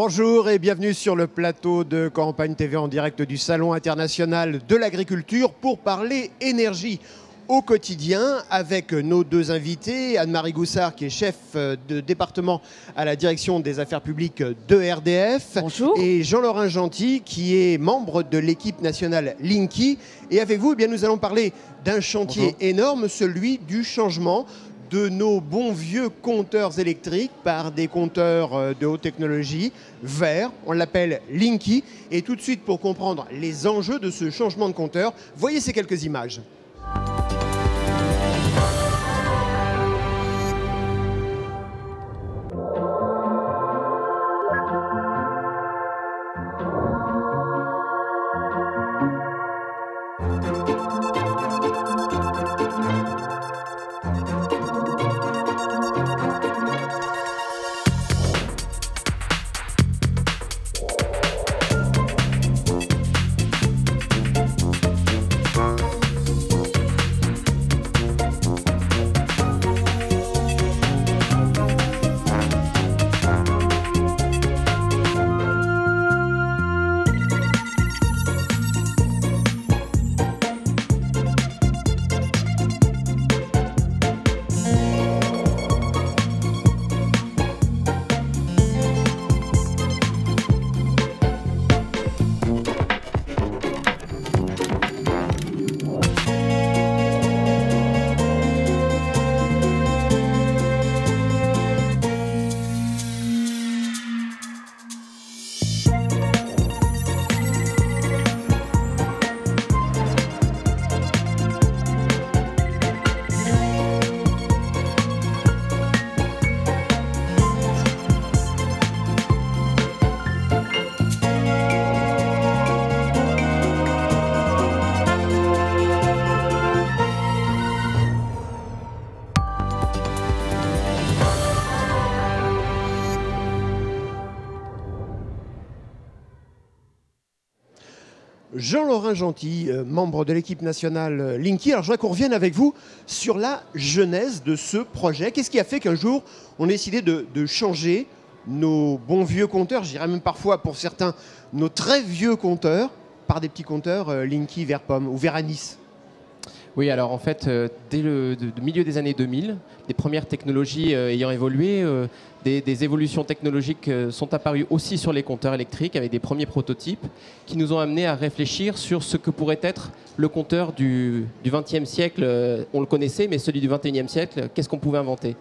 Bonjour et bienvenue sur le plateau de Campagne TV en direct du Salon international de l'agriculture pour parler énergie au quotidien avec nos deux invités, Anne-Marie Goussard qui est chef de département à la direction des affaires publiques de RDF. Bonjour. Et Jean-Laurent Gentil qui est membre de l'équipe nationale Linky. Et avec vous, eh bien, nous allons parler d'un chantier énorme, celui du changement de nos bons vieux compteurs électriques par des compteurs de haute technologie verts. On l'appelle Linky. Et tout de suite, pour comprendre les enjeux de ce changement de compteur, voyez ces quelques images. Jean-Laurent Gentil, membre de l'équipe nationale Linky. Alors je voudrais qu'on revienne avec vous sur la genèse de ce projet. Qu'est-ce qui a fait qu'un jour on a décidé de changer nos bons vieux compteurs, je dirais même parfois pour certains nos très vieux compteurs, par des petits compteurs Linky vert pomme ou vert anis? Oui, alors en fait, dès le milieu des années 2000, les premières technologies ayant évolué, des évolutions technologiques sont apparues aussi sur les compteurs électriques avec des premiers prototypes qui nous ont amenés à réfléchir sur ce que pourrait être le compteur du XXe siècle. On le connaissait, mais celui du XXIe siècle, qu'est-ce qu'on pouvait inventer?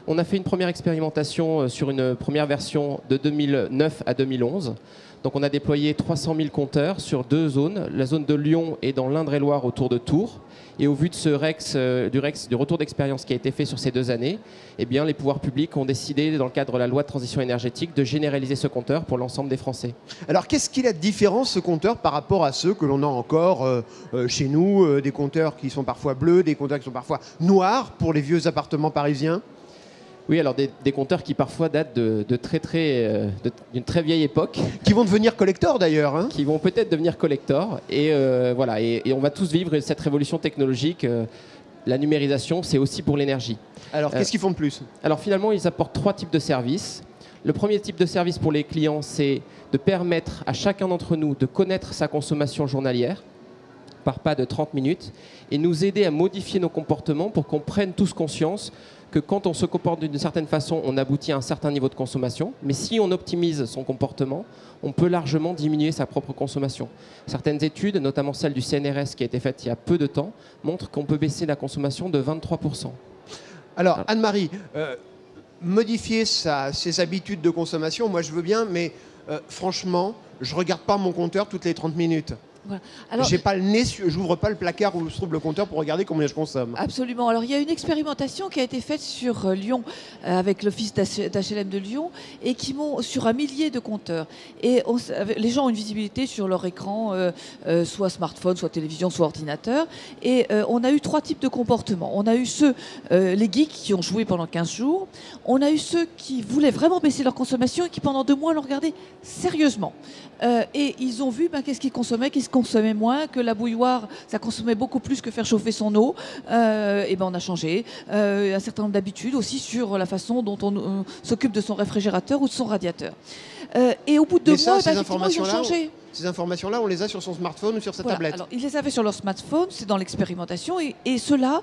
On a fait une première expérimentation sur une première version de 2009 à 2011. Donc on a déployé 300 000 compteurs sur deux zones, la zone de Lyon et dans l'Indre-et-Loire autour de Tours. Et au vu de ce du retour d'expérience qui a été fait sur ces 2 années, eh bien, les pouvoirs publics ont décidé, dans le cadre de la loi de transition énergétique, de généraliser ce compteur pour l'ensemble des Français. Alors qu'est-ce qu'il a de différent ce compteur par rapport à ceux que l'on a encore chez nous, des compteurs qui sont parfois bleus, des compteurs qui sont parfois noirs pour les vieux appartements parisiens? Oui, alors des compteurs qui parfois datent d'une très vieille époque. Qui vont devenir collector d'ailleurs. Hein. Qui vont peut-être devenir collector. Et voilà, et on va tous vivre cette révolution technologique. La numérisation, c'est aussi pour l'énergie. Alors qu'est-ce qu'ils font de plus? Alors finalement, ils apportent 3 types de services. Le premier type de service pour les clients, c'est de permettre à chacun d'entre nous de connaître sa consommation journalière par pas de 30 minutes et nous aider à modifier nos comportements pour qu'on prenne tous conscience que quand on se comporte d'une certaine façon, on aboutit à un certain niveau de consommation. Mais si on optimise son comportement, on peut largement diminuer sa propre consommation. Certaines études, notamment celle du CNRS qui a été faite il y a peu de temps, montrent qu'on peut baisser la consommation de 23%. Alors, Anne-Marie, modifier ses habitudes de consommation, moi je veux bien, mais franchement, je ne regarde pas mon compteur toutes les 30 minutes. Voilà. J'ai pas le nez, j'ouvre pas le placard où se trouve le compteur pour regarder combien je consomme. Absolument. Alors il y a une expérimentation qui a été faite sur Lyon avec l'office d'HLM de Lyon et qui monte sur 1 millier de compteurs. Et les gens ont une visibilité sur leur écran, soit smartphone, soit télévision, soit ordinateur. Et on a eu 3 types de comportements. On a eu ceux, les geeks qui ont joué pendant 15 jours. On a eu ceux qui voulaient vraiment baisser leur consommation et qui pendant 2 mois l'ont regardé sérieusement. Et ils ont vu qu'est-ce qu'ils consommaient, qu'est-ce consommait moins, que la bouilloire, ça consommait beaucoup plus que faire chauffer son eau. Et ben on a changé un certain nombre d'habitudes aussi sur la façon dont on s'occupe de son réfrigérateur ou de son radiateur. Et au bout de 2 mois, effectivement, ils ont changé. Ces informations-là, on les a sur son smartphone ou sur sa tablette. Alors, ils les avaient sur leur smartphone, c'est dans l'expérimentation, et ceux-là,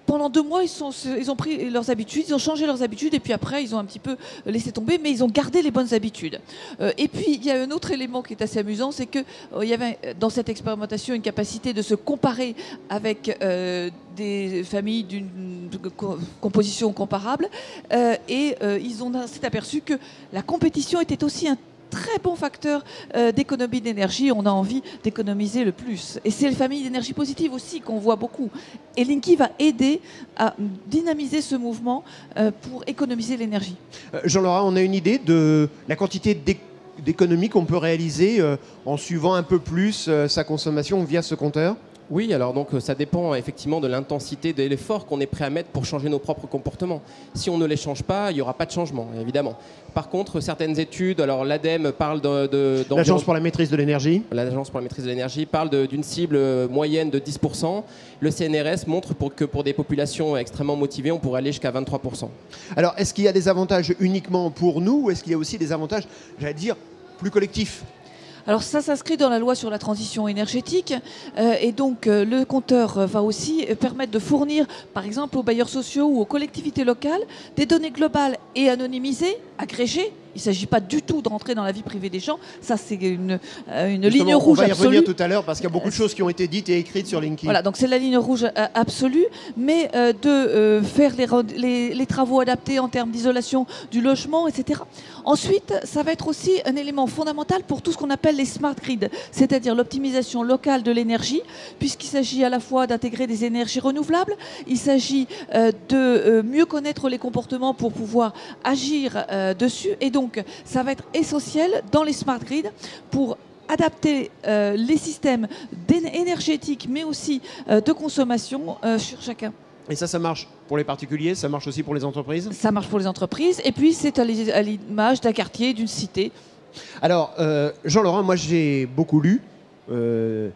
pendant 2 mois, ils ont pris leurs habitudes, ils ont changé leurs habitudes, et puis après, ils ont un petit peu laissé tomber, mais ils ont gardé les bonnes habitudes. Et puis, il y a un autre élément qui est assez amusant, c'est qu'il y avait dans cette expérimentation une capacité de se comparer avec des familles d'une composition comparable, et s'est aperçu que la compétition était aussi un très bon facteur d'économie d'énergie. On a envie d'économiser le plus. Et c'est les familles d'énergie positive aussi qu'on voit beaucoup. Et Linky va aider à dynamiser ce mouvement pour économiser l'énergie. Jean-Laurent, on a une idée de la quantité d'économies qu'on peut réaliser en suivant un peu plus sa consommation via ce compteur ? Oui, alors donc ça dépend effectivement de l'intensité de l'effort qu'on est prêt à mettre pour changer nos propres comportements. Si on ne les change pas, il n'y aura pas de changement, évidemment. Par contre, certaines études, alors l'ADEME parle l'Agence pour la maîtrise de l'énergie. L'Agence pour la maîtrise de l'énergie parle d'une cible moyenne de 10%. Le CNRS montre que pour des populations extrêmement motivées, on pourrait aller jusqu'à 23%. Alors, est-ce qu'il y a des avantages uniquement pour nous ou est-ce qu'il y a aussi des avantages, j'allais dire, plus collectifs ? Alors ça s'inscrit dans la loi sur la transition énergétique et donc le compteur va aussi permettre de fournir par exemple aux bailleurs sociaux ou aux collectivités locales des données globales et anonymisées, agrégées. Il ne s'agit pas du tout de rentrer dans la vie privée des gens. Ça, c'est une ligne rouge absolue. On va y revenir tout à l'heure parce qu'il y a beaucoup de choses qui ont été dites et écrites sur Linky. Voilà, donc c'est la ligne rouge absolue, mais de faire les travaux adaptés en termes d'isolation du logement, etc. Ensuite, ça va être aussi un élément fondamental pour tout ce qu'on appelle les smart grids, c'est-à-dire l'optimisation locale de l'énergie, puisqu'il s'agit à la fois d'intégrer des énergies renouvelables, il s'agit de mieux connaître les comportements pour pouvoir agir dessus, et donc ça va être essentiel dans les smart grids pour adapter les systèmes énergétiques mais aussi de consommation sur chacun. Et ça marche pour les particuliers, ça marche aussi pour les entreprises ? Ça marche pour les entreprises et puis c'est à l'image d'un quartier, d'une cité. Alors Jean-Laurent, moi j'ai beaucoup lu,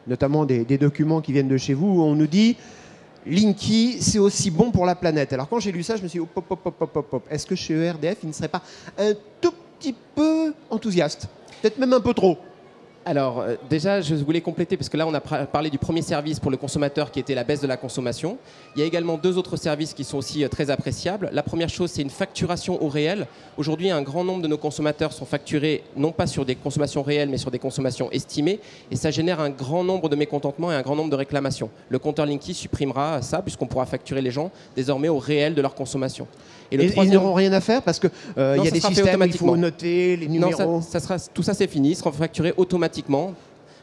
notamment des documents qui viennent de chez vous où on nous dit Linky, c'est aussi bon pour la planète. Alors quand j'ai lu ça, je me suis dit, est-ce que chez ERDF, il ne serait pas un tout petit peu enthousiaste ? Peut-être même un peu trop. Alors déjà, je voulais compléter, parce que là, on a parlé du premier service pour le consommateur qui était la baisse de la consommation. Il y a également 2 autres services qui sont aussi très appréciables. La première chose, c'est une facturation au réel. Aujourd'hui, un grand nombre de nos consommateurs sont facturés non pas sur des consommations réelles, mais sur des consommations estimées. Et ça génère un grand nombre de mécontentements et un grand nombre de réclamations. Le compteur Linky supprimera ça, puisqu'on pourra facturer les gens désormais au réel de leur consommation. Et ils n'auront rien à faire parce qu'il y a des systèmes où il faut noter les numéros. Non, tout ça c'est fini, ils seront facturés automatiquement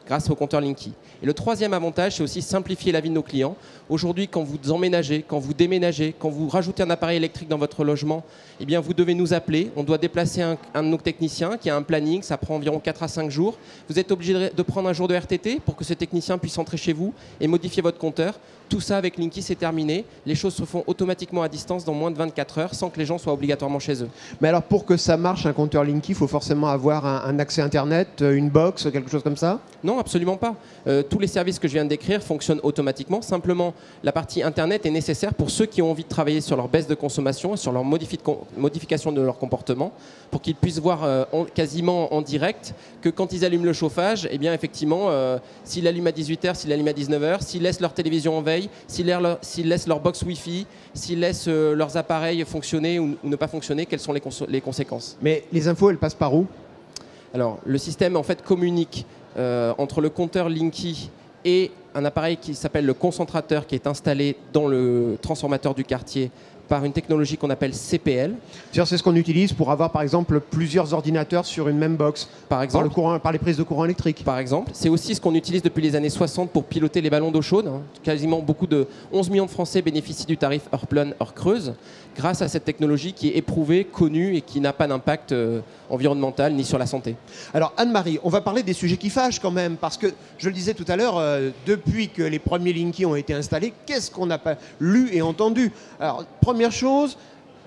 grâce au compteur Linky. Et le troisième avantage, c'est aussi simplifier la vie de nos clients. Aujourd'hui, quand vous emménagez, quand vous déménagez, quand vous rajoutez un appareil électrique dans votre logement, eh bien, vous devez nous appeler. On doit déplacer un de nos techniciens qui a un planning. Ça prend environ 4 à 5 jours. Vous êtes obligé de prendre un jour de RTT pour que ce technicien puisse entrer chez vous et modifier votre compteur. Tout ça avec Linky, c'est terminé. Les choses se font automatiquement à distance dans moins de 24 heures sans que les gens soient obligatoirement chez eux. Mais alors, pour que ça marche, un compteur Linky, il faut forcément avoir un accès Internet, une box, quelque chose comme ça ? Non, absolument pas. Tous les services que je viens de décrire fonctionnent automatiquement. Simplement, la partie Internet est nécessaire pour ceux qui ont envie de travailler sur leur baisse de consommation et sur leur modification de leur comportement, pour qu'ils puissent voir quasiment en direct que quand ils allument le chauffage, eh bien, effectivement, s'ils allument à 18h, s'ils allument à 19h, s'ils laissent leur télévision en veille, s'ils laissent leur box Wi-Fi, s'ils laissent leurs appareils fonctionner ou ne pas fonctionner, quelles sont les conséquences. Mais les infos, elles passent par où ? Alors, le système en fait communique entre le compteur Linky et un appareil qui s'appelle le concentrateur qui est installé dans le transformateur du quartier par une technologie qu'on appelle CPL. C'est ce qu'on utilise pour avoir par exemple plusieurs ordinateurs sur une même box, par exemple, par les prises de courant électrique. Par exemple, c'est aussi ce qu'on utilise depuis les années 60 pour piloter les ballons d'eau chaude. Quasiment 11 millions de Français bénéficient du tarif heure pleine, heure creuse, grâce à cette technologie qui est éprouvée, connue et qui n'a pas d'impact environnemental ni sur la santé. Alors Anne-Marie, on va parler des sujets qui fâchent quand même, parce que je le disais tout à l'heure, depuis que les premiers Linky ont été installés, qu'est-ce qu'on n'a pas lu et entendu ? Alors première chose,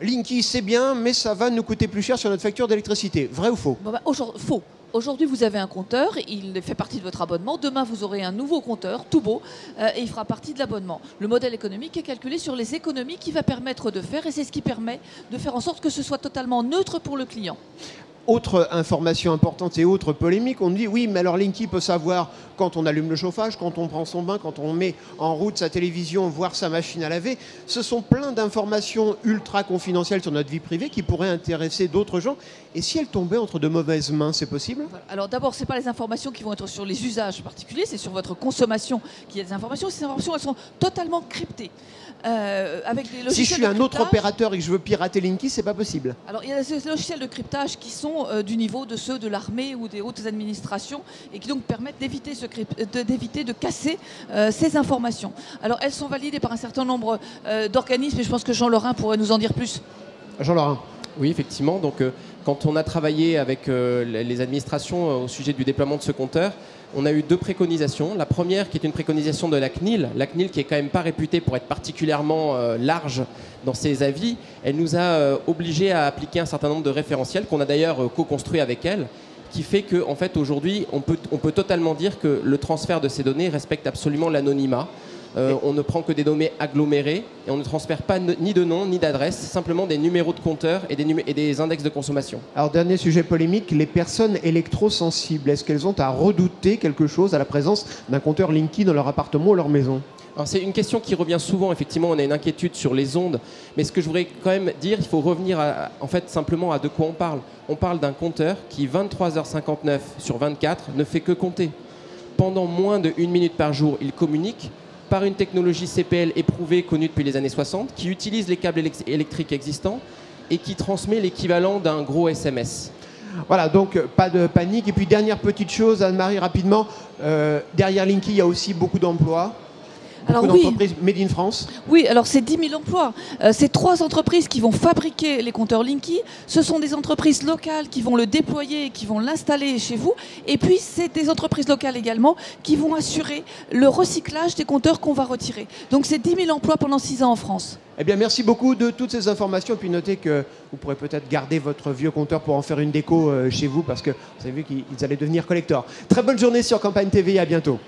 Linky c'est bien, mais ça va nous coûter plus cher sur notre facture d'électricité. Vrai ou faux ? Faux. Aujourd'hui, vous avez un compteur, il fait partie de votre abonnement. Demain, vous aurez un nouveau compteur, tout beau, et il fera partie de l'abonnement. Le modèle économique est calculé sur les économies qu'il va permettre de faire, et c'est ce qui permet de faire en sorte que ce soit totalement neutre pour le client. Autre information importante et autre polémique, on dit oui, mais alors Linky peut savoir quand on allume le chauffage, quand on prend son bain, quand on met en route sa télévision, voire sa machine à laver. Ce sont plein d'informations ultra confidentielles sur notre vie privée qui pourraient intéresser d'autres gens. Et si elles tombaient entre de mauvaises mains, c'est possible? Alors d'abord, ce n'est pas les informations qui vont être sur les usages particuliers, c'est sur votre consommation qu'il y a des informations. Ces informations, elles sont totalement cryptées. Avec des logiciels si je suis un autre opérateur et que je veux pirater Linky, c'est pas possible. Alors il y a des logiciels de cryptage qui sont du niveau de ceux de l'armée ou des hautes administrations et qui donc permettent d'éviter de casser ces informations. Alors elles sont validées par un certain nombre d'organismes et je pense que Jean Lorrain pourrait nous en dire plus. Jean Lorrain. Oui, effectivement. Donc, quand on a travaillé avec les administrations au sujet du déploiement de ce compteur, on a eu 2 préconisations. La première qui est une préconisation de la CNIL qui est quand même pas réputée pour être particulièrement large dans ses avis. Elle nous a obligés à appliquer un certain nombre de référentiels qu'on a d'ailleurs co-construit avec elle, qui fait qu'en fait aujourd'hui on peut totalement dire que le transfert de ces données respecte absolument l'anonymat. On ne prend que des données agglomérées et on ne transfère pas ni de nom ni d'adresse, simplement des numéros de compteurs et des index de consommation. Alors dernier sujet polémique, les personnes électrosensibles, est-ce qu'elles ont à redouter quelque chose à la présence d'un compteur Linky dans leur appartement ou leur maison? C'est une question qui revient souvent, effectivement, on a une inquiétude sur les ondes, mais ce que je voudrais quand même dire, il faut revenir en fait simplement à de quoi on parle. On parle d'un compteur qui 23h59 sur 24 ne fait que compter. Pendant moins de 1 minute par jour, il communique par une technologie CPL éprouvée, connue depuis les années 60, qui utilise les câbles électriques existants et qui transmet l'équivalent d'un gros SMS. Voilà, donc pas de panique. Et puis dernière petite chose, Anne-Marie, rapidement, derrière Linky, il y a aussi beaucoup d'emplois. Alors d'entreprises made in France. Oui, alors c'est 10 000 emplois. C'est 3 entreprises qui vont fabriquer les compteurs Linky. Ce sont des entreprises locales qui vont le déployer et qui vont l'installer chez vous. Et puis, c'est des entreprises locales également qui vont assurer le recyclage des compteurs qu'on va retirer. Donc, c'est 10 000 emplois pendant 6 ans en France. Eh bien, merci beaucoup de toutes ces informations. Et puis, notez que vous pourrez peut-être garder votre vieux compteur pour en faire une déco chez vous parce que vous avez vu qu'ils allaient devenir collecteurs. Très bonne journée sur Campagne TV et à bientôt.